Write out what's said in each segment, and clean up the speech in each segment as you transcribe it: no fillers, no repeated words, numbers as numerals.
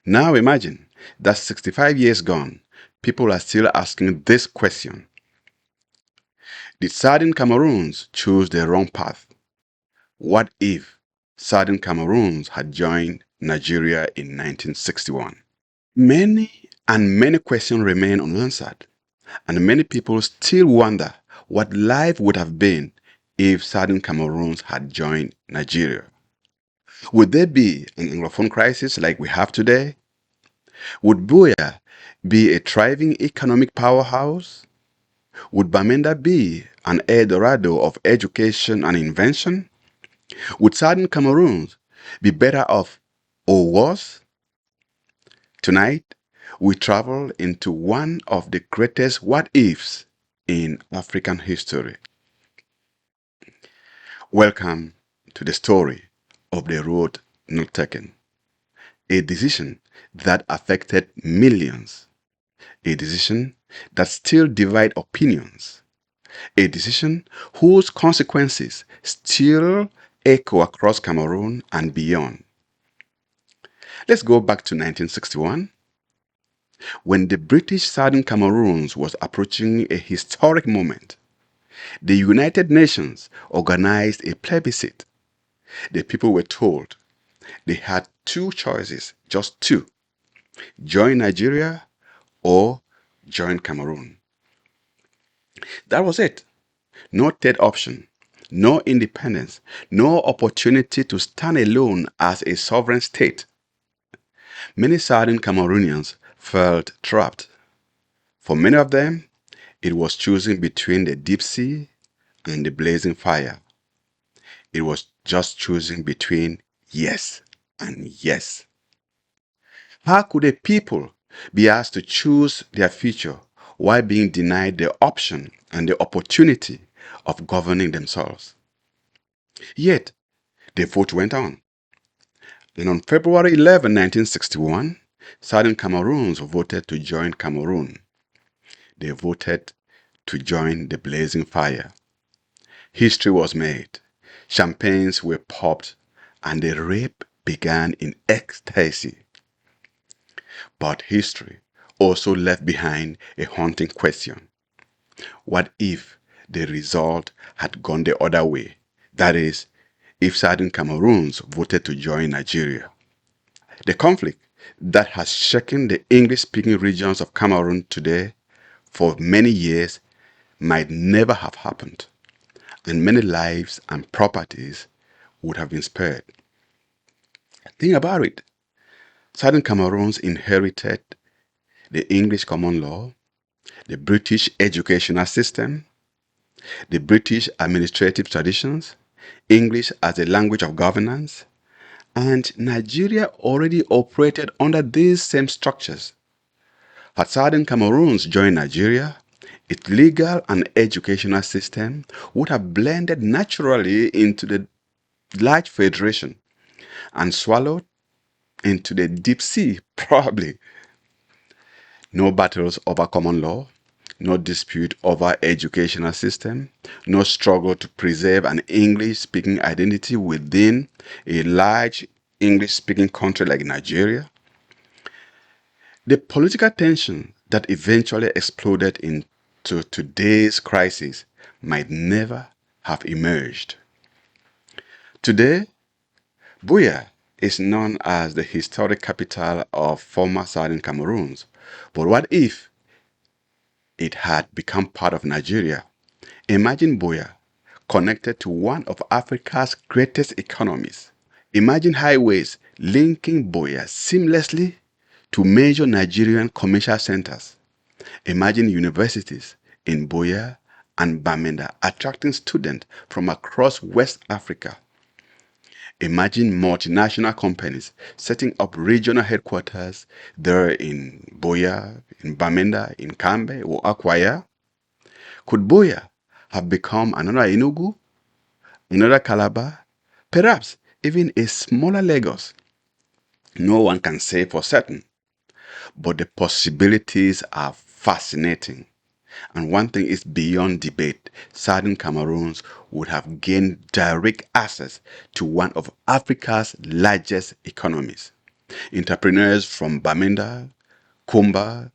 Now imagine that 65 years gone, people are still asking this question. Did Southern Cameroons choose the wrong path? What if Southern Cameroons had joined Nigeria in 1961? Many questions remain unanswered, and many people still wonder what life would have been if Southern Cameroons had joined Nigeria. Would there be an Anglophone crisis like we have today? Would Buea be a thriving economic powerhouse? Would Bamenda be an El Dorado of education and invention? Would Southern Cameroons be better off or worse? Tonight, we travel into one of the greatest what-ifs in African history. Welcome to the story of the road not taken, a decision that affected millions, a decision that still divides opinions, a decision whose consequences still echo across Cameroon and beyond. Let's go back to 1961, when the British Southern Cameroons was approaching a historic moment. The United Nations organized a plebiscite. The people were told they had two choices, just two: join Nigeria or join Cameroon. That was it. No third option, no independence, no opportunity to stand alone as a sovereign state. Many Southern Cameroonians felt trapped. For many of them, it was choosing between the deep sea and the blazing fire. It was just choosing between yes and yes. How could a people be asked to choose their future while being denied the option and the opportunity of governing themselves? Yet, the vote went on. And on February 11, 1961, Southern Cameroons voted to join Cameroon. They voted to join the blazing fire. History was made. Champagnes were popped, and the rape began in ecstasy. But history also left behind a haunting question. What if the result had gone the other way? That is, if Southern Cameroons voted to join Nigeria. The conflict that has shaken the English-speaking regions of Cameroon today for many years might never have happened, and many lives and properties would have been spared. Think about it. Southern Cameroons inherited the English common law, the British educational system, the British administrative traditions, English as a language of governance, and Nigeria already operated under these same structures. Had Southern Cameroons joined Nigeria, its legal and educational system would have blended naturally into the large federation and swallowed into the deep sea, probably. No battles over common law, no dispute over educational system, no struggle to preserve an English-speaking identity within a large English-speaking country like Nigeria. The political tension that eventually exploded into today's crisis might never have emerged. Today, Buea is known as the historic capital of former Southern Cameroons. But what if it had become part of Nigeria? Imagine Buea connected to one of Africa's greatest economies. Imagine highways linking Buea seamlessly to major Nigerian commercial centers. Imagine universities in Buea and Bamenda attracting students from across West Africa. Imagine multinational companies setting up regional headquarters there in Buea, in Bamenda, in Kambe, or Akwaya. Could Buea have become another Enugu, another Calabar, perhaps even a smaller Lagos? No one can say for certain, but the possibilities are fascinating. And one thing is beyond debate: Southern Cameroons would have gained direct access to one of Africa's largest economies. Entrepreneurs from Bamenda, Kumba,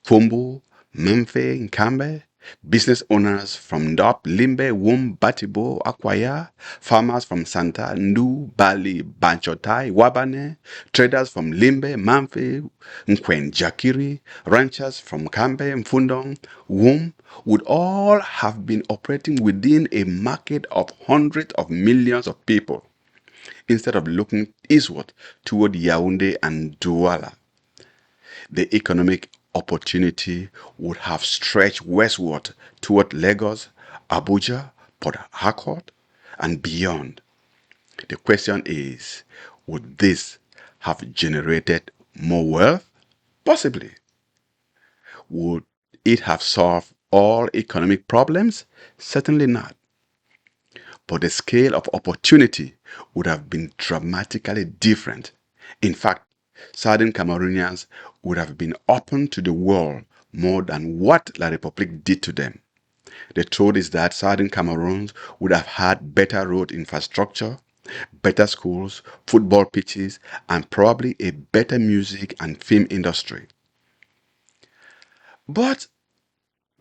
Fumbu, Memphis, Nkambe, business owners from Ndop, Limbe, Wum, Batibo, Akwaya, farmers from Santa, Ndu, Bali, Banchotai, Wabane, traders from Limbe, Memphis, Nkwen, Jakiri, ranchers from Kambe, Mfundong, Wum, would all have been operating within a market of hundreds of millions of people instead of looking eastward toward Yaoundé and Douala. The economic opportunity would have stretched westward toward Lagos, Abuja, Port Harcourt, and beyond. The question is, would this have generated more wealth? Possibly. Would it have solved all economic problems? Certainly not. But the scale of opportunity would have been dramatically different. In fact, Southern Cameroonians would have been open to the world more than what La République did to them. The truth is that Southern Cameroons would have had better road infrastructure, better schools, football pitches, and probably a better music and film industry. But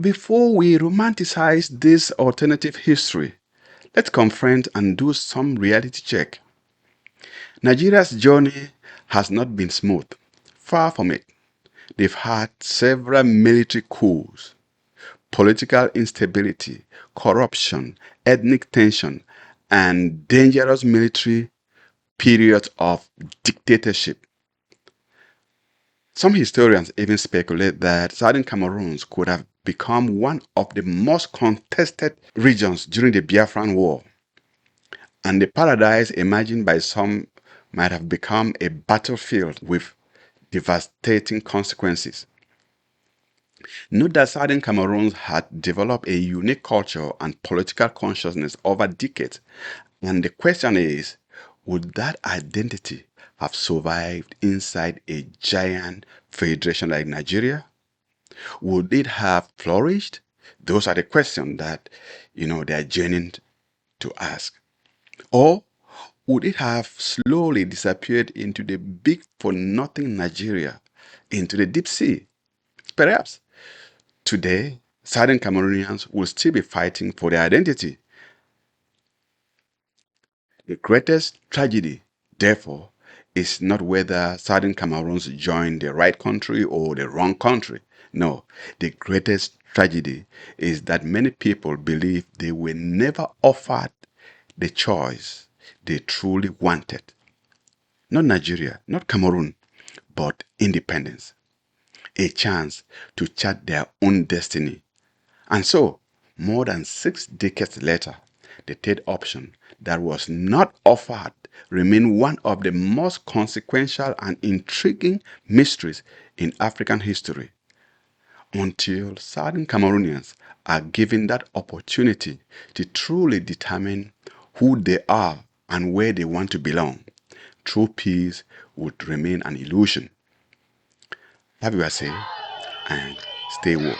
before we romanticize this alternative history, let's confront and do some reality check. Nigeria's journey has not been smooth. Far from it. They've had several military coups, political instability, corruption, ethnic tension, and dangerous military periods of dictatorship. Some historians even speculate that Southern Cameroons could have become one of the most contested regions during the Biafran War, and the paradise imagined by some might have become a battlefield with devastating consequences. Note that Southern Cameroons had developed a unique culture and political consciousness over decades, and the question is, would that identity have survived inside a giant federation like Nigeria? Would it have flourished? Those are the questions that, they are journeying to ask. Or would it have slowly disappeared into the big for nothing Nigeria, into the deep sea? Perhaps today, Southern Cameroonians will still be fighting for their identity. The greatest tragedy, therefore, is not whether Southern Cameroons joined the right country or the wrong country. No, the greatest tragedy is that many people believe they were never offered the choice they truly wanted. Not Nigeria, not Cameroon, but independence. A chance to chart their own destiny. And so, more than 6 decades later, the third option that was not offered remained one of the most consequential and intriguing mysteries in African history. Until Southern Cameroonians are given that opportunity to truly determine who they are and where they want to belong, true peace would remain an illusion. Have you a say and stay woke.